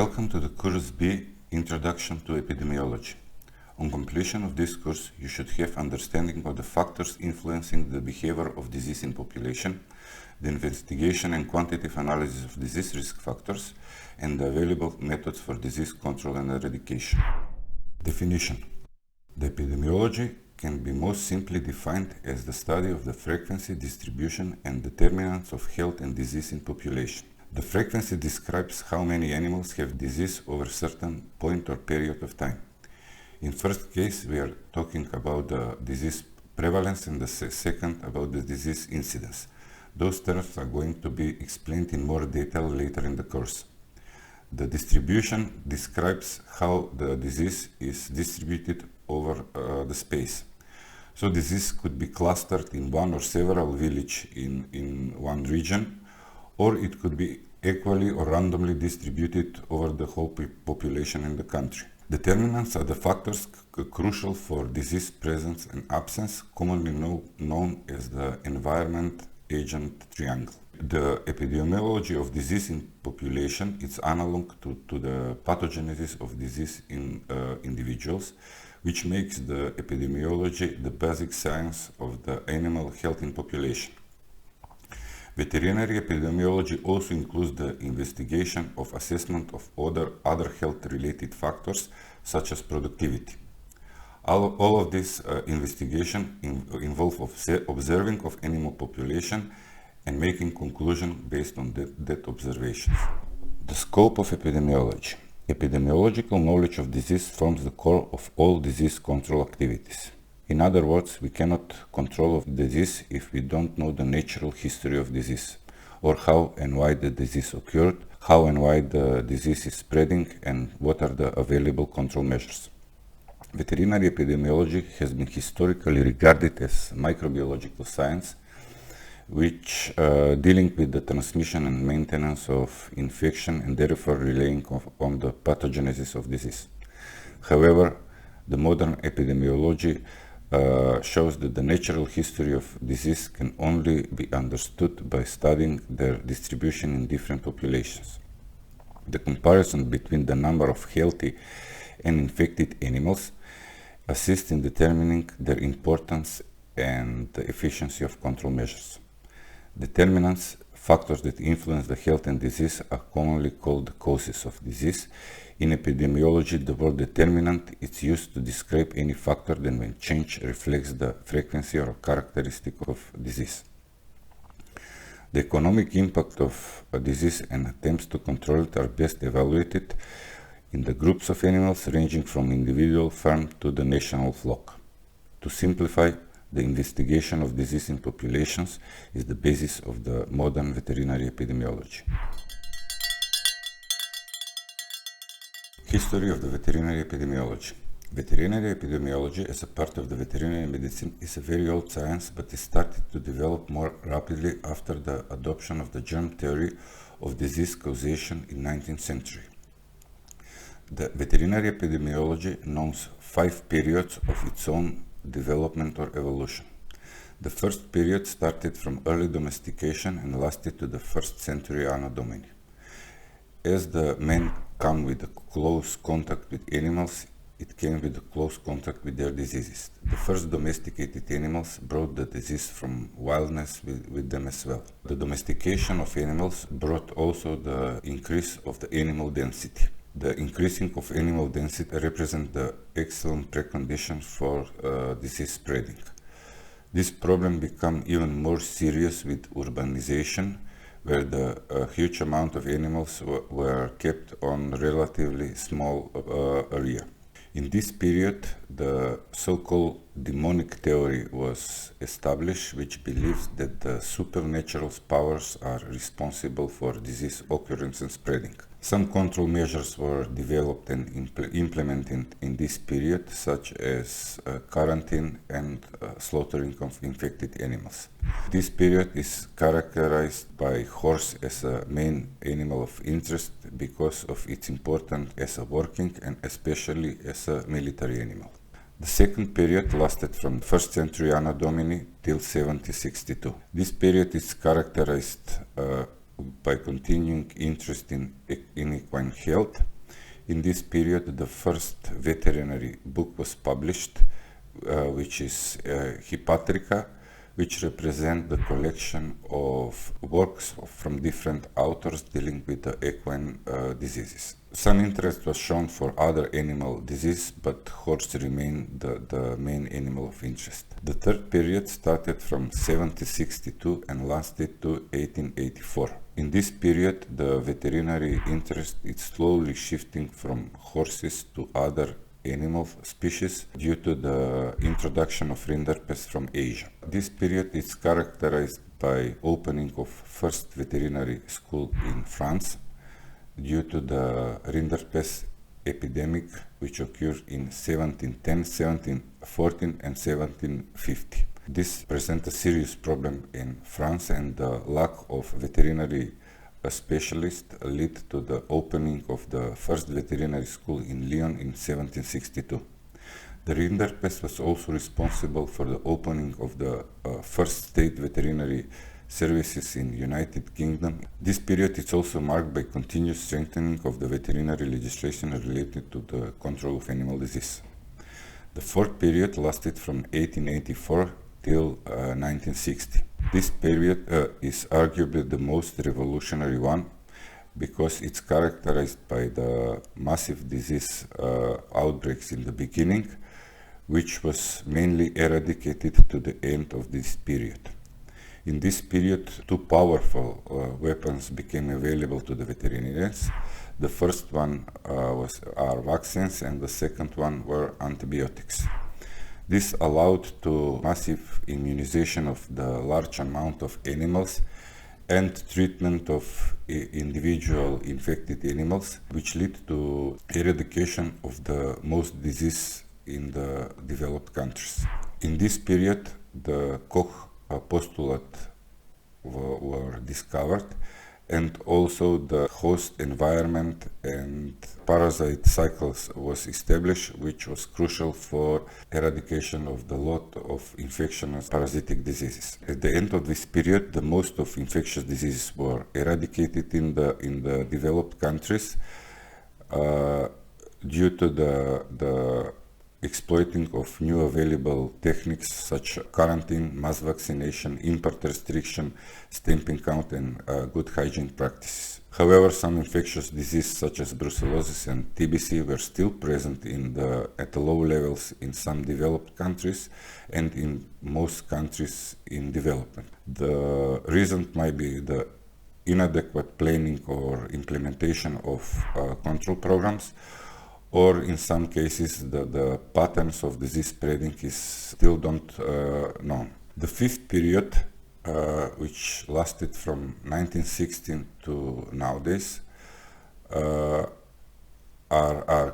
Welcome to the Course B, Introduction to Epidemiology. On completion of this course, you should have understanding of the factors influencing the behavior of disease in population, the investigation and quantitative analysis of disease risk factors, and the available methods for disease control and eradication. Definition. The epidemiology can be most simply defined as the study of the frequency, distribution, and determinants of health and disease in population. The frequency describes how many animals have disease over a certain point or period of time. In first case, we are talking about the disease prevalence, and the second about the disease incidence. Those terms are going to be explained in more detail later in the course. The distribution describes how the disease is distributed over the space. So disease could be clustered in one or several villages in one region, or it could be equally or randomly distributed over the whole population in the country. Determinants are the factors crucial for disease presence and absence, commonly known as the environment-agent triangle. The epidemiology of disease in population is analog to the pathogenesis of disease in individuals, which makes the epidemiology the basic science of the animal health in population. Veterinary epidemiology also includes the investigation of assessment of other health-related factors, such as productivity. All of this investigation involve observing of animal population and making conclusion based on that observations. The scope of epidemiology. Epidemiological knowledge of disease forms the core of all disease control activities. In other words, we cannot control disease if we don't know the natural history of disease, or how and why the disease occurred, how and why the disease is spreading, and what are the available control measures. Veterinary epidemiology has been historically regarded as microbiological science, which dealing with the transmission and maintenance of infection and therefore relying on the pathogenesis of disease. However, the modern epidemiology shows that the natural history of disease can only be understood by studying their distribution in different populations. The comparison between the number of healthy and infected animals assists in determining their importance and the efficiency of control measures. Determinants, factors that influence the health and disease, are commonly called the causes of disease. In epidemiology, the word determinant is used to describe any factor that when change reflects the frequency or characteristic of disease. The economic impact of a disease and attempts to control it are best evaluated in the groups of animals ranging from individual farm to the national flock. To simplify, the investigation of disease in populations is the basis of the modern veterinary epidemiology. History of the veterinary epidemiology. Veterinary epidemiology, as a part of the veterinary medicine, is a very old science, but it started to develop more rapidly after the adoption of the germ theory of disease causation in 19th century. The veterinary epidemiology knows 5 periods of its own development or evolution. The first period started from early domestication and lasted to the 1st century Anno Domini. As the men come with a close contact with animals, it came with a close contact with their diseases. The first domesticated animals brought the disease from wildness with them as well. The domestication of animals brought also the increase of the animal density. The increasing of animal density represents the excellent precondition for disease spreading. This problem became even more serious with urbanization, where the huge amount of animals were kept on relatively small area. In this period, the so-called demonic theory was established, which believes that the supernatural powers are responsible for disease occurrence and spreading. Some control measures were developed and implemented in this period, such as quarantine and slaughtering of infected animals. This period is characterized by horse as a main animal of interest because of its importance as a working and especially as a military animal. The second period lasted from 1st century Anno Domini till 1762. This period is characterized by continuing interest in equine health, In this period, the first veterinary book was published, which is Hippatrica, which represent the collection of works from different authors dealing with the equine diseases. Some interest was shown for other animal diseases, but horse remained the main animal of interest. The third period started from 1762 and lasted to 1884. In this period, the veterinary interest is slowly shifting from horses to other animal species due to the introduction of rinderpest from Asia. This period is characterized by opening of first veterinary school in France due to the rinderpest epidemic which occurred in 1710, 1714 and 1750. This presents a serious problem in France, and the lack of veterinary specialists led to the opening of the first veterinary school in Lyon in 1762. The rinderpest was also responsible for the opening of the first state veterinary services in United Kingdom. This period is also marked by continuous strengthening of the veterinary legislation related to the control of animal disease. The fourth period lasted from 1884 till 1960. This period is arguably the most revolutionary one because it's characterized by the massive disease outbreaks in the beginning, which was mainly eradicated to the end of this period. In this period, two powerful weapons became available to the veterinarians. The first one are vaccines, and the second one were antibiotics. This allowed to massive immunization of the large amount of animals and treatment of individual infected animals, which led to eradication of the most disease in the developed countries. In this period, the Koch postulate were discovered, and also the host environment and parasite cycles was established, which was crucial for eradication of the lot of infectious parasitic diseases. At the end of this period, the most of infectious diseases were eradicated in the developed countries due to the exploiting of new available techniques such as quarantine, mass vaccination, import restriction, stamping count, and good hygiene practices. However, some infectious diseases such as brucellosis and TBC were still present at low levels in some developed countries and in most countries in development. The reason might be the inadequate planning or implementation of control programs, or in some cases the patterns of disease spreading is still don't known. The fifth period, which lasted from 1916 to nowadays, are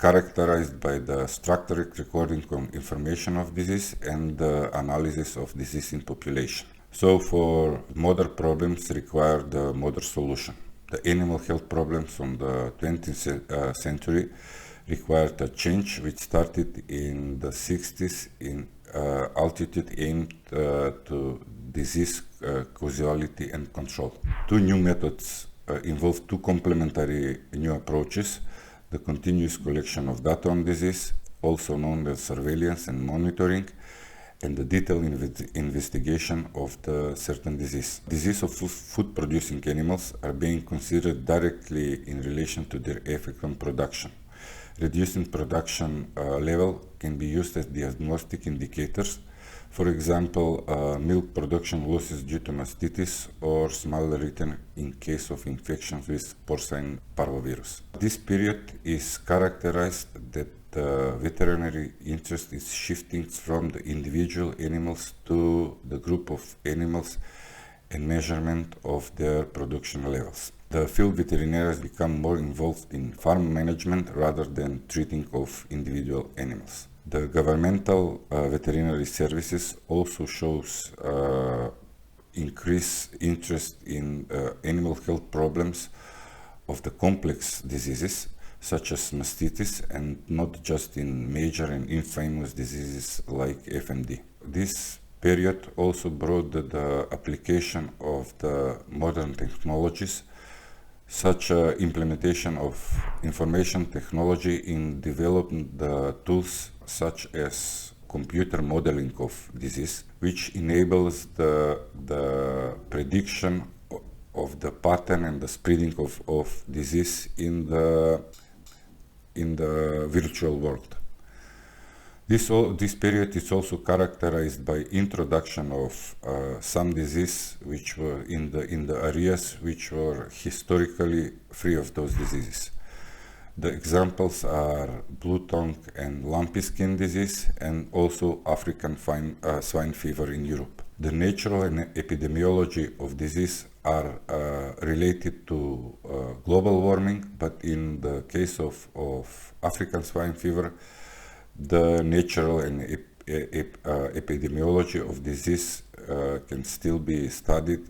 characterized by the structured recording of information of disease and the analysis of disease in population. So for modern problems require the modern solution. The animal health problems from the 20th century required a change which started in the 60s in altitude aimed to disease causality and control. Two new methods involve two complementary new approaches: the continuous collection of data on disease, also known as surveillance and monitoring, and the detailed investigation of the certain disease. Disease of food producing animals are being considered directly in relation to their effect on production. Reducing production level can be used as diagnostic indicators. For example, milk production losses due to mastitis or smaller return in case of infections with porcine parvovirus. This period is characterized that the veterinary interest is shifting from the individual animals to the group of animals and measurement of their production levels. The field veterinarians become more involved in farm management rather than treating of individual animals. The governmental veterinary services also shows increased interest in animal health problems of the complex diseases such as mastitis, and not just in major and infamous diseases like FMD. This period also brought the application of the modern technologies such implementation of information technology in developing the tools such as computer modeling of disease, which enables the prediction of the pattern and the spreading of disease in the virtual world. This period is also characterized by introduction of some disease which were in the areas which were historically free of those diseases. The examples are blue tongue and lumpy skin disease, and also African swine fever in Europe. The natural and epidemiology of disease are related to global warming, but in the case of African swine fever, the natural and epidemiology of disease can still be studied.